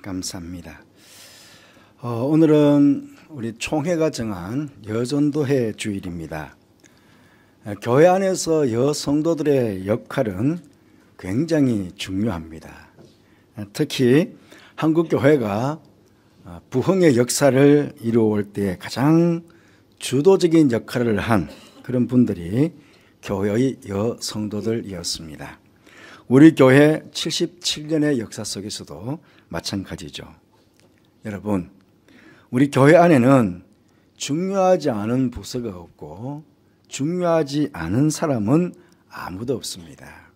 감사합니다. 오늘은 우리 총회가 정한 여전도회 주일입니다. 교회 안에서 여성도들의 역할은 굉장히 중요합니다. 특히 한국교회가 부흥의 역사를 이루어올 때 가장 주도적인 역할을 한 그런 분들이 교회의 여성도들이었습니다. 우리 교회 77년의 역사 속에서도 마찬가지죠. 여러분, 우리 교회 안에는 중요하지 않은 부서가 없고 중요하지 않은 사람은 아무도 없습니다.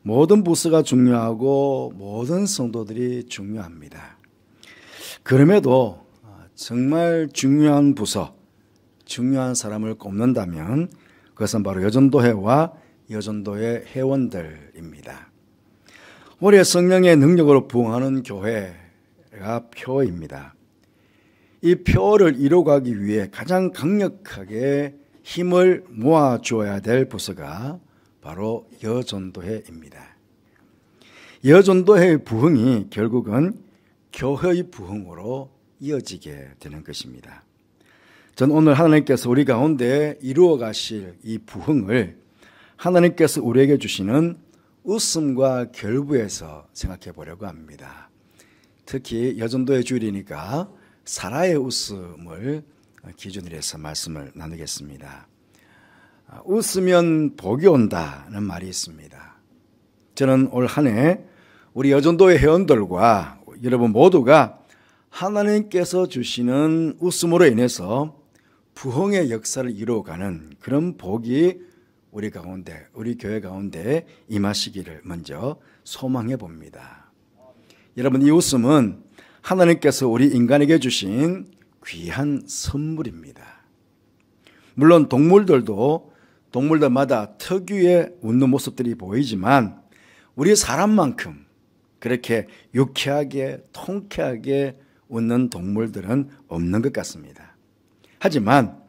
모든 부서가 중요하고 모든 성도들이 중요합니다. 그럼에도 정말 중요한 부서, 중요한 사람을 꼽는다면 그것은 바로 여전도회와 여전도회 회원들입니다. 올해 성령의 능력으로 부흥하는 교회가 표입니다. 이 표를 이루어가기 위해 가장 강력하게 힘을 모아줘야 될 부서가 바로 여전도회입니다. 여전도회의 부흥이 결국은 교회의 부흥으로 이어지게 되는 것입니다. 전 오늘 하나님께서 우리 가운데 이루어 가실 이 부흥을 하나님께서 우리에게 주시는 웃음과 결부에서 생각해 보려고 합니다. 특히 여전도의 주일이니까 사라의 웃음을 기준으로 해서 말씀을 나누겠습니다. 웃으면 복이 온다는 말이 있습니다. 저는 올 한 해 우리 여전도의 회원들과 여러분 모두가 하나님께서 주시는 웃음으로 인해서 부흥의 역사를 이루어가는 그런 복이 우리 가운데, 우리 교회 가운데 임하시기를 먼저 소망해 봅니다. 여러분, 이 웃음은 하나님께서 우리 인간에게 주신 귀한 선물입니다. 물론 동물들마다 특유의 웃는 모습들이 보이지만 우리 사람만큼 그렇게 유쾌하게 통쾌하게 웃는 동물들은 없는 것 같습니다. 하지만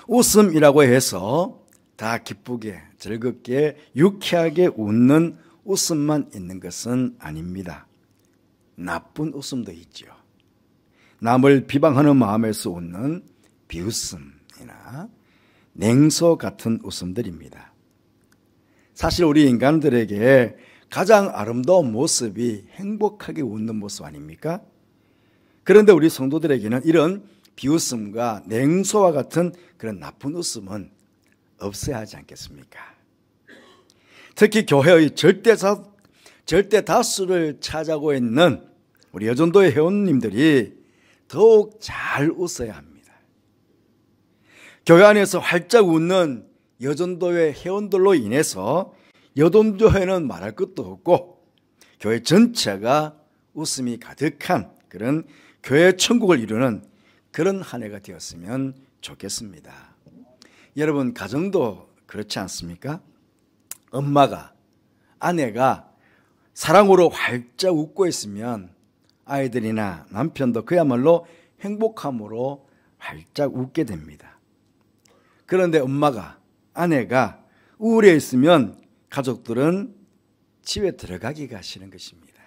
웃음이라고 해서 다 기쁘게 즐겁게 유쾌하게 웃는 웃음만 있는 것은 아닙니다. 나쁜 웃음도 있죠. 남을 비방하는 마음에서 웃는 비웃음이나 냉소 같은 웃음들입니다. 사실 우리 인간들에게 가장 아름다운 모습이 행복하게 웃는 모습 아닙니까? 그런데 우리 성도들에게는 이런 비웃음과 냉소와 같은 그런 나쁜 웃음은 없어야 하지 않겠습니까? 특히 교회의 절대 다수를 차지하고 있는 우리 여전도의 회원님들이 더욱 잘 웃어야 합니다. 교회 안에서 활짝 웃는 여전도의 회원들로 인해서 여전도회는 말할 것도 없고 교회 전체가 웃음이 가득한 그런 교회 천국을 이루는 그런 한 해가 되었으면 좋겠습니다. 여러분, 가정도 그렇지 않습니까? 엄마가, 아내가 사랑으로 활짝 웃고 있으면 아이들이나 남편도 그야말로 행복함으로 활짝 웃게 됩니다. 그런데 엄마가, 아내가 우울해 있으면 가족들은 집에 들어가기가 싫은 것입니다.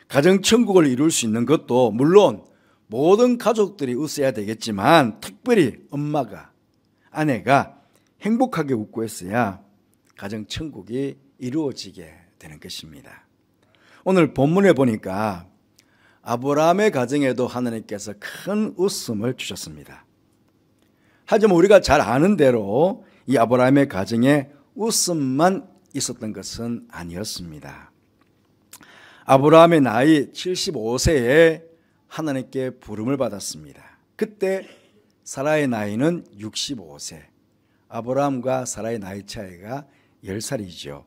가정천국을 이룰 수 있는 것도 물론 모든 가족들이 웃어야 되겠지만 특별히 엄마가, 아내가 행복하게 웃고 있어야 가정천국이 이루어지게 되는 것입니다. 오늘 본문에 보니까 아브라함의 가정에도 하나님께서 큰 웃음을 주셨습니다. 하지만 우리가 잘 아는 대로 이 아브라함의 가정에 웃음만 있었던 것은 아니었습니다. 아브라함의 나이 75세에 하나님께 부름을 받았습니다. 그때 사라의 나이는 65세. 아브라함과 사라의 나이 차이가 10살이죠.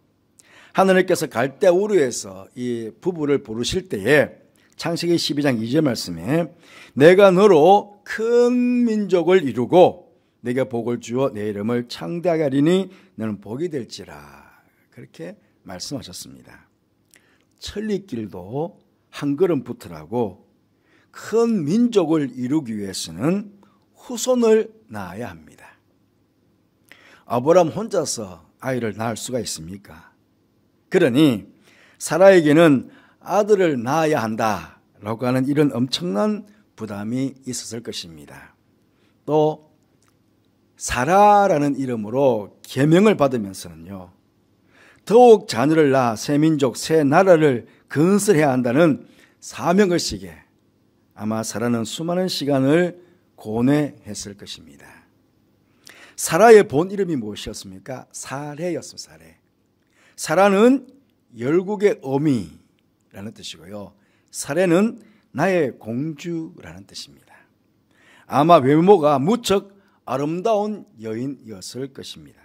하나님께서 갈대 우르에서 이 부부를 부르실 때에 창세기 12장 2절 말씀에 내가 너로 큰 민족을 이루고 내게 복을 주어 내 이름을 창대하게 하리니 너는 복이 될지라 그렇게 말씀하셨습니다. 천리길도 한 걸음 붙으라고 큰 민족을 이루기 위해서는 후손을 낳아야 합니다. 아브라함 혼자서 아이를 낳을 수가 있습니까? 그러니 사라에게는 아들을 낳아야 한다라고 하는 이런 엄청난 부담이 있었을 것입니다. 또 사라라는 이름으로 계명을 받으면서는요, 더욱 자녀를 낳아 새 민족, 새 나라를 건설해야 한다는 사명의식에 아마 사라는 수많은 시간을 고뇌했을 것입니다. 사라의 본 이름이 무엇이었습니까? 사레였습니다. 사레. 사라는 열국의 어미라는 뜻이고요, 사레는 나의 공주라는 뜻입니다. 아마 외모가 무척 아름다운 여인이었을 것입니다.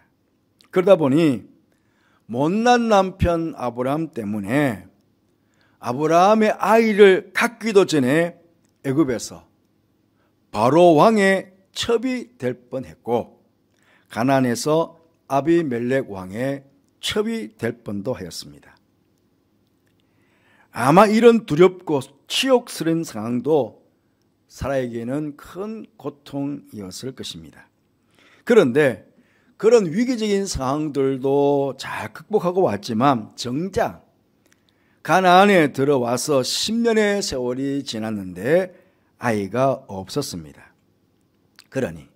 그러다 보니 못난 남편 아브라함 때문에 아브라함의 아이를 갖기도 전에 애굽에서 바로 왕의 첩이 될 뻔했고, 가나안에서 아비멜렉 왕의 첩이 될 뻔도 하였습니다. 아마 이런 두렵고 치욕스러운 상황도 사라에게는 큰 고통이었을 것입니다. 그런데 그런 위기적인 상황들도 잘 극복하고 왔지만 정작 가나안에 들어와서 10년의 세월이 지났는데 아이가 없었습니다. 그러니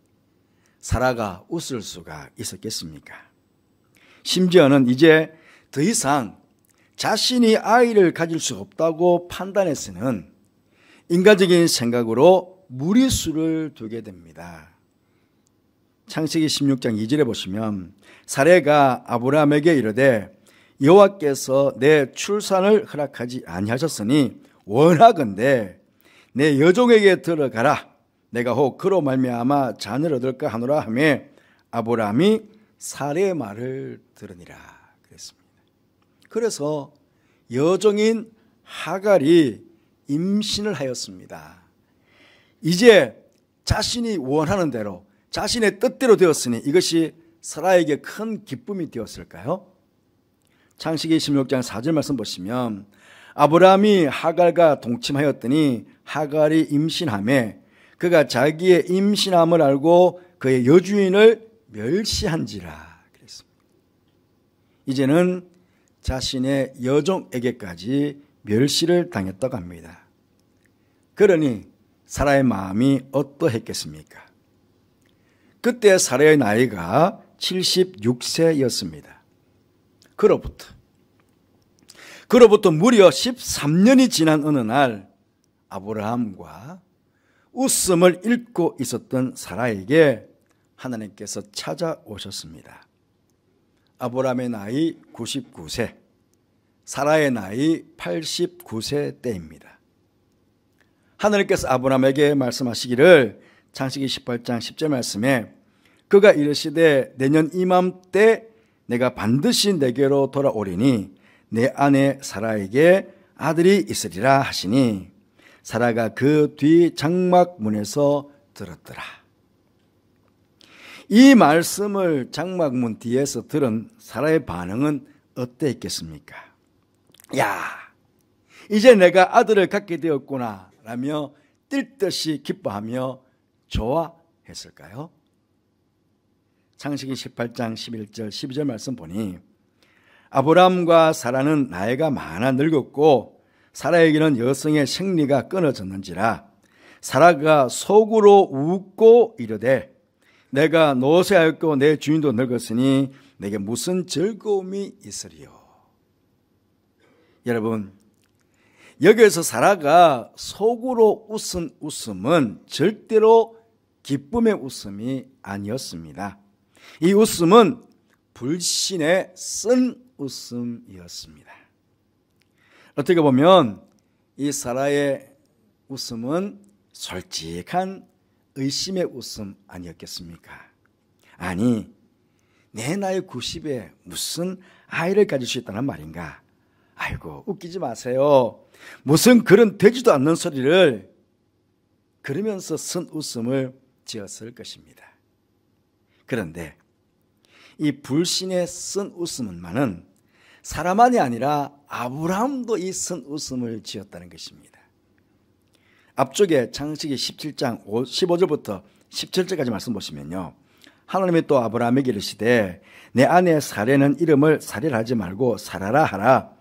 사라가 웃을 수가 있었겠습니까? 심지어는 이제 더 이상 자신이 아이를 가질 수 없다고 판단해서는 인간적인 생각으로 무리수를 두게 됩니다. 창세기 16장 2절에 보시면 사레가 아브라함에게 이르되 여호와께서 내 출산을 허락하지 아니하셨으니 원하건대 내 여종에게 들어가라. 내가 혹 그로 말미암아 자녀를 얻을까 하노라 하며 아브라함이 사레의 말을 들으니라 그랬습니다. 그래서 여종인 하갈이 임신을 하였습니다. 이제 자신이 원하는 대로 자신의 뜻대로 되었으니 이것이 사라에게 큰 기쁨이 되었을까요? 창세기 16장 4절 말씀 보시면 아브라함이 하갈과 동침하였더니 하갈이 임신하매 그가 자기의 임신함을 알고 그의 여주인을 멸시한지라 그랬습니다. 이제는 자신의 여종에게까지 멸시를 당했다고 합니다. 그러니 사라의 마음이 어떠했겠습니까? 그때 사라의 나이가 76세였습니다. 그로부터 무려 13년이 지난 어느 날 아브라함과 웃음을 잃고 있었던 사라에게 하나님께서 찾아오셨습니다. 아브라함의 나이 99세, 사라의 나이 89세 때입니다. 하나님께서 아브라함에게 말씀하시기를 창세기 18장 10절 말씀에 그가 이르시되 내년 이맘때 내가 반드시 내게로 돌아오리니 내 아내 사라에게 아들이 있으리라 하시니 사라가 그 뒤 장막문에서 들었더라. 이 말씀을 장막문 뒤에서 들은 사라의 반응은 어땠겠습니까? 야, 이제 내가 아들을 갖게 되었구나 라며 뛸 듯이 기뻐하며 좋아했을까요? 창세기 18장 11절 12절 말씀 보니 아브라함과 사라는 나이가 많아 늙었고 사라에게는 여성의 생리가 끊어졌는지라 사라가 속으로 웃고 이르되 내가 노쇠하였고 내 주인도 늙었으니 내게 무슨 즐거움이 있으리요. 여러분, 여기에서 사라가 속으로 웃은 웃음은 절대로 기쁨의 웃음이 아니었습니다. 이 웃음은 불신의 쓴 웃음이었습니다. 어떻게 보면 이 사라의 웃음은 솔직한 의심의 웃음 아니었겠습니까? 아니, 내 나이 90에 무슨 아이를 가질 수 있다는 말인가? 아이고, 웃기지 마세요. 무슨 그런 되지도 않는 소리를 그러면서 쓴 웃음을 지었을 것입니다. 그런데 이 불신의 쓴 웃음만은 사라만이 아니라 아브라함도 이 쓴 웃음을 지었다는 것입니다. 앞쪽에 창세기 17장 15절부터 17절까지 말씀 보시면요, 하나님이 또 아브라함에게 이르시되 내 아내 사레는 이름을 사레라 하지 말고 사라라 하라.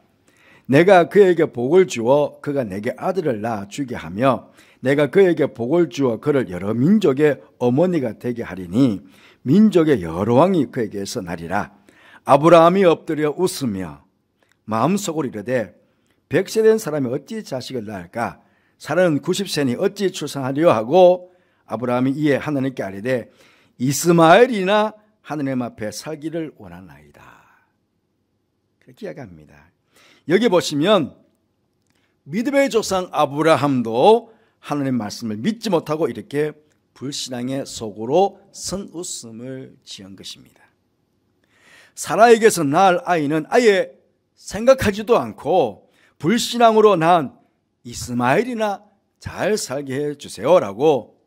내가 그에게 복을 주어 그가 내게 아들을 낳아 주게 하며 내가 그에게 복을 주어 그를 여러 민족의 어머니가 되게 하리니 민족의 여러 왕이 그에게서 나리라. 아브라함이 엎드려 웃으며 마음속으로 이르되 100세 된 사람이 어찌 자식을 낳을까? 사라는 90세니 어찌 출산하려 하고 아브라함이 이에 하나님께 아뢰되 이스마엘이나 하나님 앞에 살기를 원하나이다. 그렇게 이야기합니다. 여기 보시면 믿음의 조상 아브라함도 하나님 말씀을 믿지 못하고 이렇게 불신앙의 속으로 선웃음을 지은 것입니다. 사라에게서 낳을 아이는 아예 생각하지도 않고 불신앙으로 낳은 이스마엘이나 잘 살게 해주세요라고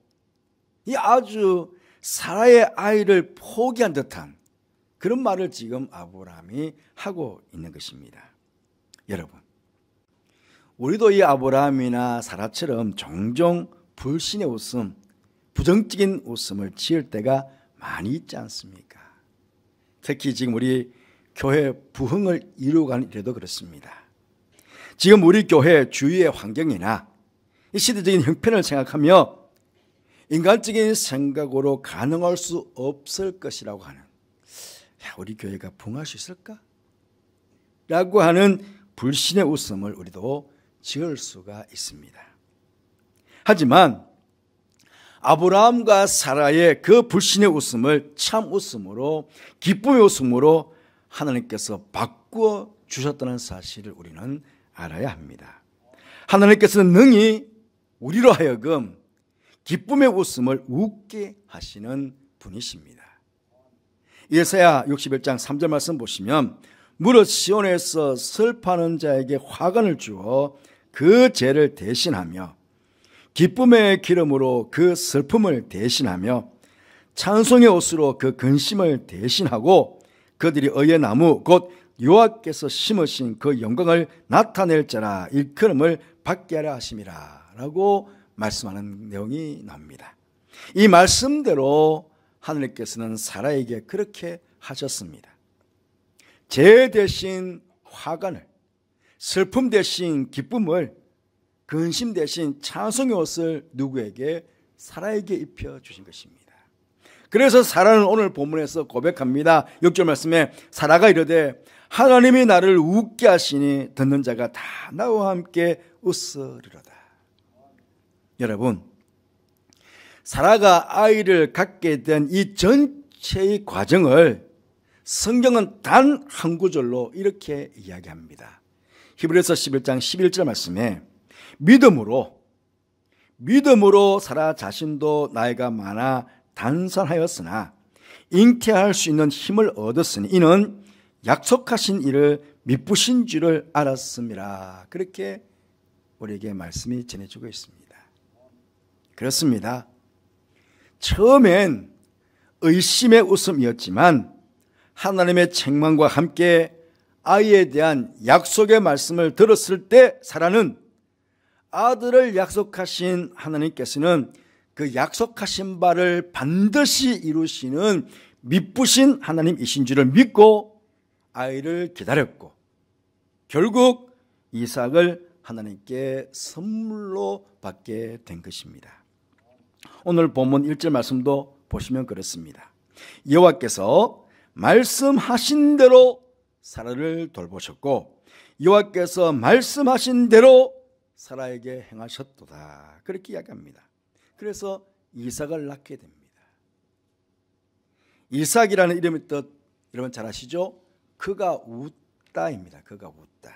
이 아주 사라의 아이를 포기한 듯한 그런 말을 지금 아브라함이 하고 있는 것입니다. 여러분, 우리도 이 아브라함이나 사라처럼 종종 불신의 웃음, 부정적인 웃음을 지을 때가 많이 있지 않습니까? 특히 지금 우리 교회 부흥을 이루어가는 일에도 그렇습니다. 지금 우리 교회 주위의 환경이나 이 시대적인 형편을 생각하며 인간적인 생각으로 가능할 수 없을 것이라고 하는, 우리 교회가 부흥할 수 있을까? 라고 하는 불신의 웃음을 우리도 지을 수가 있습니다. 하지만 아브라함과 사라의 그 불신의 웃음을 참 웃음으로, 기쁨의 웃음으로 하나님께서 바꾸어 주셨다는 사실을 우리는 알아야 합니다. 하나님께서는 능히 우리로 하여금 기쁨의 웃음을 웃게 하시는 분이십니다. 예사야 61장 3절 말씀 보시면 무릇 시온에서 슬퍼하는 자에게 화관을 주어 그 죄를 대신하며 기쁨의 기름으로 그 슬픔을 대신하며 찬송의 옷으로 그 근심을 대신하고 그들이 의의 나무 곧 여호와께서 심으신 그 영광을 나타낼 자라 일컬음을 받게 하려 하심이라 라고 말씀하는 내용이 나옵니다. 이 말씀대로 하나님께서는 사라에게 그렇게 하셨습니다. 죄 대신 화관을, 슬픔 대신 기쁨을, 근심 대신 찬송의 옷을 누구에게? 사라에게 입혀주신 것입니다. 그래서 사라는 오늘 본문에서 고백합니다. 6절 말씀에 사라가 이르되 하나님이 나를 웃게 하시니 듣는 자가 다 나와 함께 웃으리로다. 여러분, 사라가 아이를 갖게 된 이 전체의 과정을 성경은 단 한 구절로 이렇게 이야기합니다. 히브리서 11장 11절 말씀에 믿음으로 사라 자신도 나이가 많아 단산하였으나 잉태할 수 있는 힘을 얻었으니 이는 약속하신 일을 미쁘신 줄을 알았음이라. 그렇게 우리에게 말씀이 전해주고 있습니다. 그렇습니다. 처음엔 의심의 웃음이었지만 하나님의 책망과 함께 아이에 대한 약속의 말씀을 들었을 때 사라는 아들을 약속하신 하나님께서는 그 약속하신 바를 반드시 이루시는 미쁘신 하나님이신 줄을 믿고 아이를 기다렸고 결국 이삭을 하나님께 선물로 받게 된 것입니다. 오늘 본문 1절 말씀도 보시면 그렇습니다. 여호와께서 말씀하신 대로 사라를 돌보셨고 여호와께서 말씀하신 대로 사라에게 행하셨도다. 그렇게 이야기합니다. 그래서 이삭을 낳게 됩니다. 이삭이라는 이름의 뜻 여러분 잘 아시죠? 그가 웃다입니다. 그가 웃다.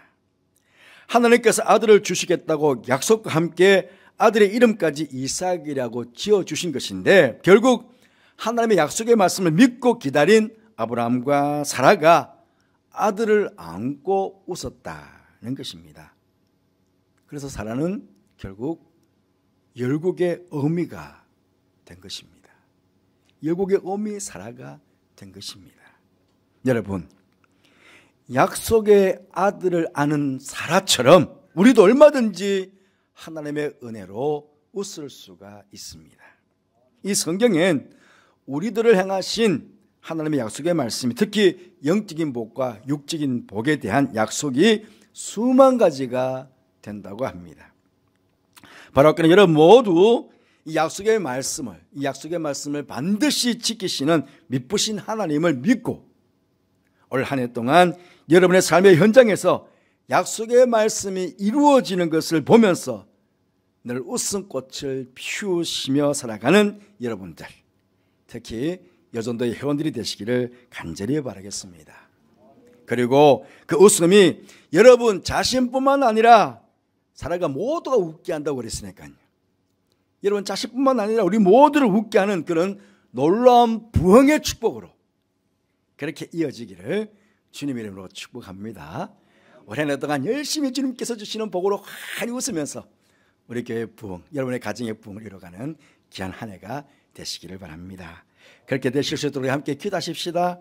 하나님께서 아들을 주시겠다고 약속과 함께 아들의 이름까지 이삭이라고 지어주신 것인데 결국 하나님의 약속의 말씀을 믿고 기다린 아브라함과 사라가 아들을 안고 웃었다는 것입니다. 그래서 사라는 결국 열국의 어미가 된 것입니다. 열국의 어미 사라가 된 것입니다. 여러분, 약속의 아들을 아는 사라처럼 우리도 얼마든지 하나님의 은혜로 웃을 수가 있습니다. 이 성경엔 우리들을 향하신 하나님의 약속의 말씀이 특히 영적인 복과 육적인 복에 대한 약속이 수만 가지가 된다고 합니다. 바로 그런 여러분 모두 이 약속의 말씀을 반드시 지키시는 믿으신 하나님을 믿고 올 한 해 동안 여러분의 삶의 현장에서 약속의 말씀이 이루어지는 것을 보면서 늘 웃음꽃을 피우시며 살아가는 여러분들, 특히 여전도의 회원들이 되시기를 간절히 바라겠습니다. 그리고 그 웃음이 여러분 자신뿐만 아니라 살아가 모두가 웃게 한다고 그랬으니까요. 여러분 자신뿐만 아니라 우리 모두를 웃게 하는 그런 놀라운 부흥의 축복으로 그렇게 이어지기를 주님 이름으로 축복합니다. 올 한 해 동안 열심히 주님께서 주시는 복으로 환히 웃으면서 우리 교회의 부흥, 여러분의 가정의 부흥을 이뤄가는 귀한 한 해가 되시기를 바랍니다. 그렇게 되실 수 있도록 함께 기도하십시다.